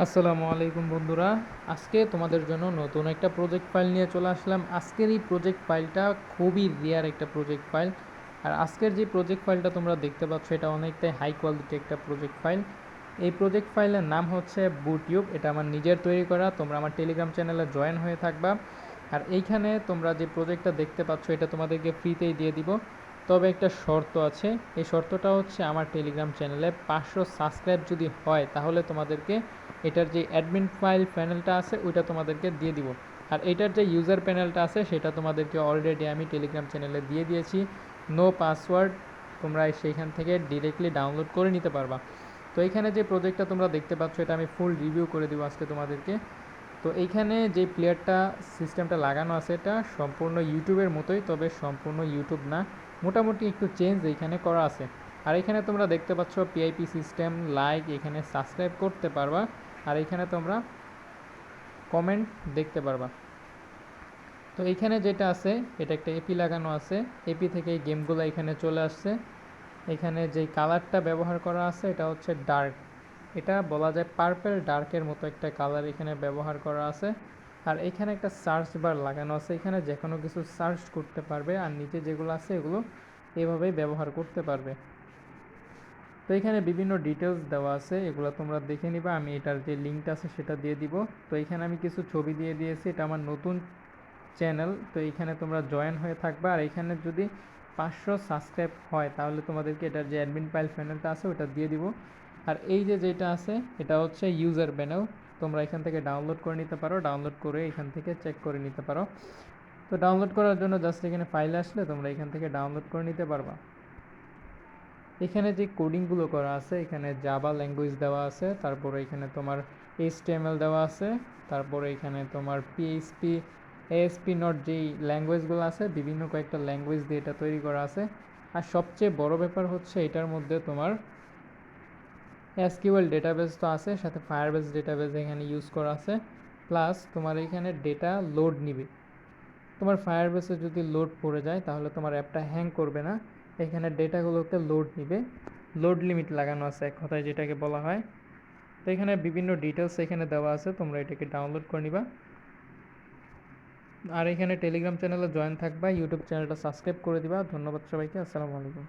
আসসালামু আলাইকুম বন্ধুরা। আজকে তোমাদের জন্য নতুন একটা প্রজেক্ট ফাইল নিয়ে চলে আসলাম। আজকের এই প্রজেক্ট ফাইলটা খুবই রেয়ার একটা প্রজেক্ট ফাইল। আর আজকের যে প্রজেক্ট ফাইলটা তোমরা দেখতে পাচ্ছ এটা অনেকটাই হাই কোয়ালিটি একটা প্রজেক্ট ফাইল। এই প্রজেক্ট ফাইলের নাম হচ্ছে বুটিউব। এটা আমার নিজের তৈরি করা। তোমরা আমার টেলিগ্রাম চ্যানেলে জয়েন হয়ে থাকবা। আর এইখানে তোমরা যে প্রজেক্টটা দেখতে পাচ্ছ এটা তোমাদেরকে ফ্রিতেই দিয়ে দিব। তবে একটা শর্ত আছে। এই শর্তটা হচ্ছে আমার টেলিগ্রাম চ্যানেলে 500 সাবস্ক্রাইব যদি হয় তাহলে তোমাদেরকে এটার যে অ্যাডমিন ফাইল প্যানেলটা আছে ওইটা তোমাদেরকে দিয়ে দিব। আর এটার যে ইউজার প্যানেলটা আছে সেটা তোমাদেরকে অলরেডি আমি টেলিগ্রাম চ্যানেলে দিয়ে দিয়েছি। নো পাসওয়ার্ড, তোমরা সেইখান থেকে ডিরেক্টলি ডাউনলোড করে নিতে পারবা। তো এইখানে যে প্রজেক্টটা তোমরা দেখতে পাচ্ছ এটা আমি ফুল রিভিউ করে দিব আজকে তোমাদেরকে। তো এইখানে যে প্লেয়ারটা সিস্টেমটা লাগানো আছে এটা সম্পূর্ণ ইউটিউবের মতোই, তবে সম্পূর্ণ ইউটিউব না, মোটামুটি একটু চেঞ্জ এইখানে করা আছে। আর এখানে তোমরা দেখতে পাচ্ছ পিআইপি সিস্টেম, লাইক, এখানে সাবস্ক্রাইব করতে পারবা। আর এখানে তোমরা কমেন্ট দেখতে পারবা। তো এইখানে যেটা আছে এটা একটা এপি লাগানো আছে। এপি থেকে এই গেমগুলো এখানে চলে আসছে। এখানে যেই কালারটা ব্যবহার করা আছে এটা হচ্ছে ডার্ক, এটা বলা যায় পার্পেল ডার্কের মতো একটা কালার এখানে ব্যবহার করা আছে। আর এখানে একটা সার্চ বার লাগানো আছে, এখানে যে কোনো কিছু সার্চ করতে পারবে। আর নিচে যেগুলো আছে এগুলো এভাবেই ব্যবহার করতে পারবে। তো এখানে বিভিন্ন ডিটেলস দেওয়া আছে, এগুলো তোমরা দেখে নিবা। আমি এটার যে লিঙ্কটা আছে সেটা দিয়ে দিব। তো এখানে আমি কিছু ছবি দিয়ে দিয়েছি, এটা আমার নতুন চ্যানেল। তো এইখানে তোমরা জয়েন হয়ে থাকবা। আর এখানে যদি 500 সাবস্ক্রাইব হয় তাহলে তোমাদেরকে এটার যে অ্যাডমিন ফাইল প্যানেলটা আছে ওটা দিয়ে দিব। আর এই যে যেটা আছে এটা হচ্ছে ইউজার প্যানেল, তোমরা এখান থেকে ডাউনলোড করে নিতে পারো। ডাউনলোড করে এখান থেকে চেক করে নিতে পারো। তো ডাউনলোড করার জন্য জাস্ট এখানে ফাইল আসলে তোমরা এখান থেকে ডাউনলোড করে নিতে পারবা। এখানে যে কোডিংগুলো করা আছে এখানে জাভা ল্যাঙ্গুয়েজ দেওয়া আছে, তারপরে এখানে তোমার এইচটিএমএল দেওয়া আছে, তারপরে এখানে তোমার পিএইচপি, এএসপি নট যেই ল্যাঙ্গুয়েজগুলো আছে বিভিন্ন কয়েকটা ল্যাঙ্গুয়েজ দিয়ে এটা তৈরি করা আছে। আর সবচেয়ে বড় ব্যাপার হচ্ছে এটার মধ্যে তোমার এসকিউএল ডেটাবেস তো আছে, সাথে ফায়ারবেস ডেটাবেস এখানে ইউজ করা আছে। প্লাস তোমার এখানে ডেটা লোড নিবে। তোমার ফায়ারবেসে যদি লোড পড়ে যায় তাহলে তোমার অ্যাপটা হ্যাং করবে না। এখানে ডেটাগুলোকে লোড নিবে, লোড লিমিট লাগানো আছে এক কথায় যেটাকে বলা হয়। তো এখানে বিভিন্ন ডিটেলস এখানে দেওয়া আছে, তোমরা এটাকে ডাউনলোড করে নিবা। আর এখানে টেলিগ্রাম চ্যানেলে জয়েন থাকবা, ইউটিউব চ্যানেলটা সাবস্ক্রাইব করে দিবা। ধন্যবাদ সবাইকে, আসসালামু আলাইকুম।